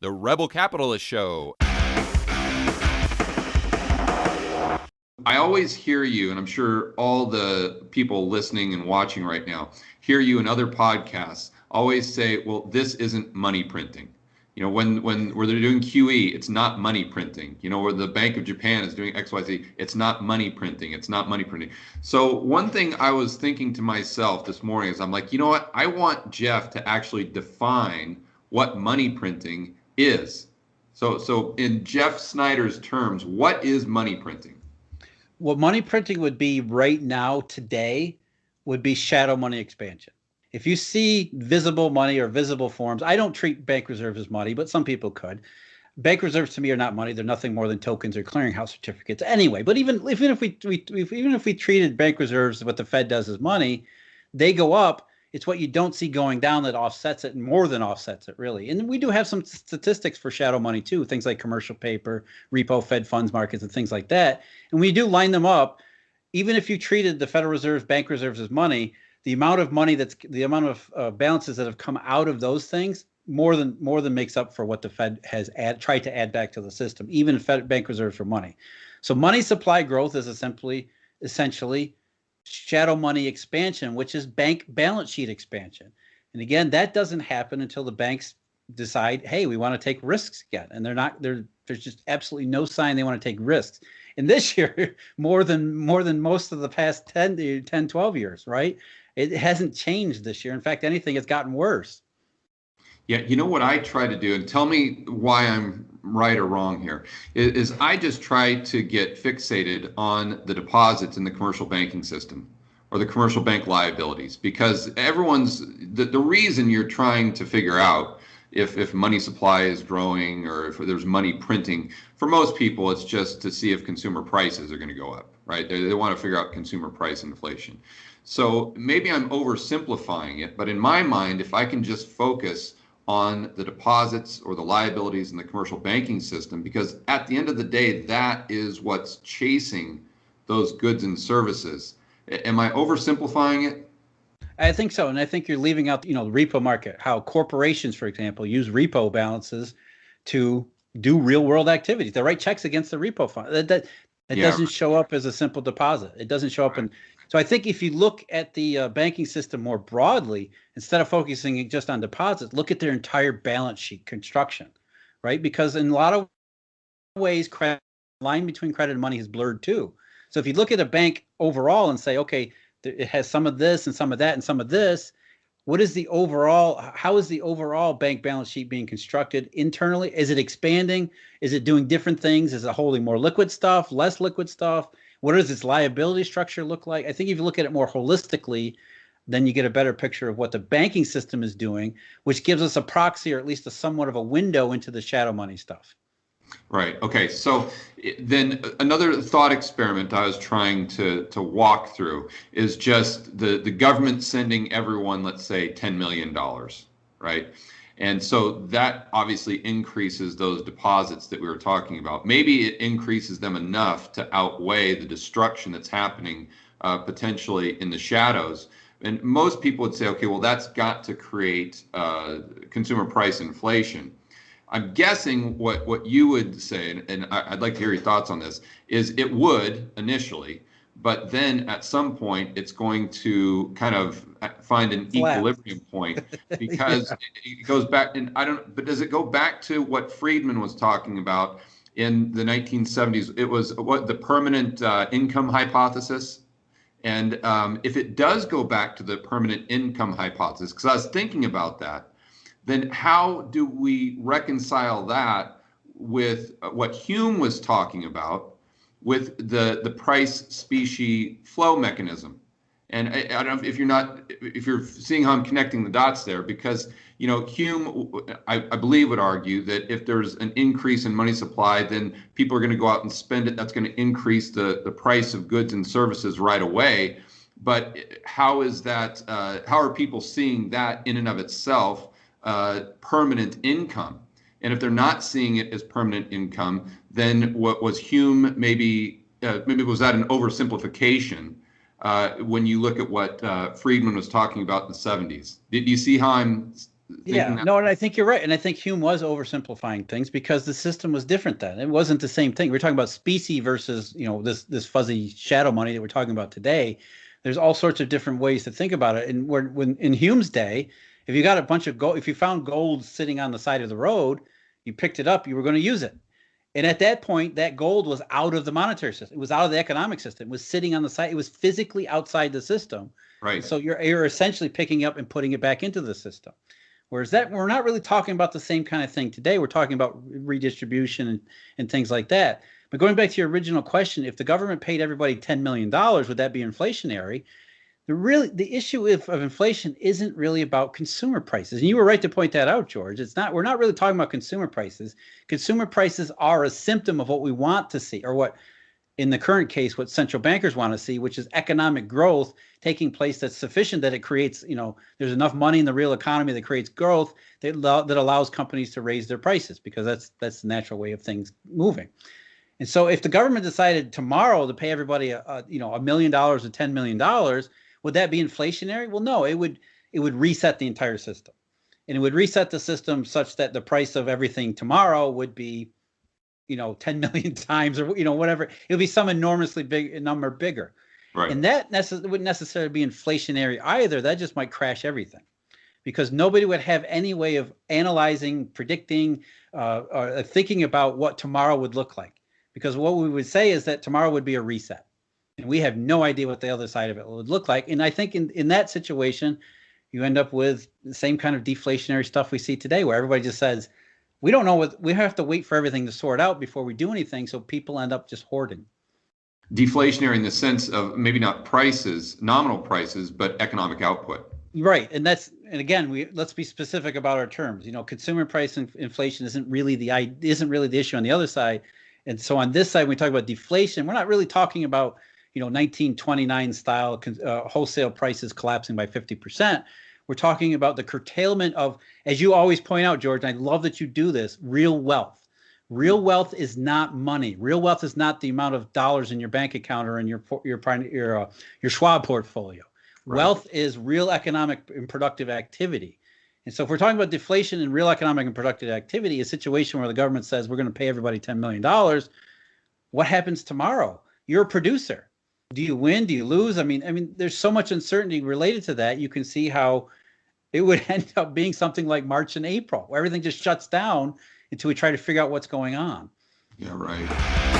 The Rebel Capitalist Show. I always hear you, and I'm sure all the people listening and watching right now hear you in other podcasts always say, well, this isn't money printing. You know, when where they're doing QE, it's not money printing. You know, where the Bank of Japan is doing XYZ, it's not money printing. It's not money printing. So one thing I was thinking to myself this morning is I'm like, you know what? I want Jeff to actually define what money printing is. So in Jeff Snider's terms, what is money printing? What money printing would be right now, today, would be shadow money expansion. If you see visible money or visible forms, I don't treat bank reserves as money, but some people could. Bank reserves to me are not money; they're nothing more than tokens or clearinghouse certificates. Anyway, but even if we treated bank reserves, what the Fed does as money, they go up. It's what you don't see going down that offsets it, and more than offsets it, really. And we do have some statistics for shadow money too, things like commercial paper, repo Fed funds markets, and things like that. And we do line them up. Even if you treated the Federal Reserve's bank reserves as money, the amount of money the amount of balances that have come out of those things more than makes up for what the Fed has tried to add back to the system, even Fed bank reserves for money. So money supply growth is essentially shadow money expansion, which is bank balance sheet expansion. And again, that doesn't happen until the banks decide, hey, we want to take risks again. And there's just absolutely no sign they want to take risks. And this year, more than most of the past 10, 12 years, right? It hasn't changed this year. In fact, anything, it's gotten worse. Yeah, you know what I try to do, and tell me why I'm right or wrong here, is I just try to get fixated on the deposits in the commercial banking system or the commercial bank liabilities, because the reason you're trying to figure out if money supply is growing or if there's money printing, for most people, it's just to see if consumer prices are going to go up, right? They want to figure out consumer price inflation. So maybe I'm oversimplifying it, but in my mind, if I can just focus on the deposits or the liabilities in the commercial banking system, because at the end of the day, that is what's chasing those goods and services. Am I oversimplifying it? I think so. And I think you're leaving out, the repo market, how corporations, for example, use repo balances to do real world activities. They write checks against the repo fund. That doesn't show up as a simple deposit. It doesn't show up in. So I think if you look at the banking system more broadly, instead of focusing just on deposits, look at their entire balance sheet construction, right? Because in a lot of ways, line between credit and money is blurred too. So if you look at a bank overall and say, okay, it has some of this and some of that and some of this, how is the overall bank balance sheet being constructed internally? Is it expanding? Is it doing different things? Is it holding more liquid stuff, less liquid stuff? What does its liability structure look like? I think if you look at it more holistically, then you get a better picture of what the banking system is doing, which gives us a proxy or at least a somewhat of a window into the shadow money stuff. Right. Okay. So then another thought experiment I was trying to walk through is just the government sending everyone, let's say, $10 million, right? And so that obviously increases those deposits that we were talking about. Maybe it increases them enough to outweigh the destruction that's happening potentially in the shadows. And most people would say, okay, well, that's got to create consumer price inflation. I'm guessing what you would say, and I'd like to hear your thoughts on this, is it would initially, but then at some point it's going to kind of find an equilibrium point because it goes back, and but does it go back to what Friedman was talking about in the 1970s? It was the permanent income hypothesis. And if it does go back to the permanent income hypothesis, because I was thinking about that, then how do we reconcile that with what Hume was talking about with the price specie flow mechanism? And I don't know if you're seeing how I'm connecting the dots there, because Hume, I believe, would argue that if there's an increase in money supply, then people are going to go out and spend it. That's going to increase the price of goods and services right away. But how is that? How are people seeing that in and of itself? Permanent income? And if they're not seeing it as permanent income, then what was Hume maybe was that an oversimplification when you look at what Friedman was talking about in the 70s? Did you see how I'm Yeah, no, and I think you're right. And I think Hume was oversimplifying things because the system was different then. It wasn't the same thing. We're talking about specie versus, this fuzzy shadow money that we're talking about today. There's all sorts of different ways to think about it. And when in Hume's day, if you got a bunch of gold, if you found gold sitting on the side of the road, you picked it up, you were going to use it. And at that point, that gold was out of the monetary system. It was out of the economic system. It was sitting on the side. It was physically outside the system. Right. So you're essentially picking up and putting it back into the system. Whereas that we're not really talking about the same kind of thing today. We're talking about redistribution and things like that. But going back to your original question, if the government paid everybody $10 million, would that be inflationary? The issue of inflation isn't really about consumer prices. And you were right to point that out, George. We're not really talking about consumer prices. Consumer prices are a symptom of what we want to see, or what, in the current case, what central bankers want to see, which is economic growth taking place that's sufficient that it creates, there's enough money in the real economy that creates growth that allows companies to raise their prices, because that's the natural way of things moving. And so if the government decided tomorrow to pay everybody $1 million or $10 million, would that be inflationary? Well, no, it would reset the entire system. And it would reset the system such that the price of everything tomorrow would be 10 million times, or whatever. It would be some enormously big number bigger. Right. And that wouldn't necessarily be inflationary either. That just might crash everything, because nobody would have any way of analyzing, predicting, or thinking about what tomorrow would look like. Because what we would say is that tomorrow would be a reset, and we have no idea what the other side of it would look like. And I think in that situation, you end up with the same kind of deflationary stuff we see today, where everybody just says, we don't know we have to wait for everything to sort out before we do anything. So people end up just hoarding. Deflationary in the sense of maybe not prices, nominal prices, but economic output. Right. And again, let's be specific about our terms. Consumer price inflation isn't really the issue on the other side. And so on this side, when we talk about deflation, we're not really talking about, 1929 style wholesale prices collapsing by 50%. We're talking about the curtailment of, as you always point out, George, and I love that you do this, real wealth. Real wealth is not money. Real wealth is not the amount of dollars in your bank account or in your Schwab portfolio. Right. Wealth is real economic and productive activity. And so if we're talking about deflation and real economic and productive activity, a situation where the government says we're going to pay everybody $10 million, what happens tomorrow? You're a producer. Do you win? Do you lose? I mean, there's so much uncertainty related to that. You can see how it would end up being something like March and April, where everything just shuts down until we try to figure out what's going on. Yeah, right.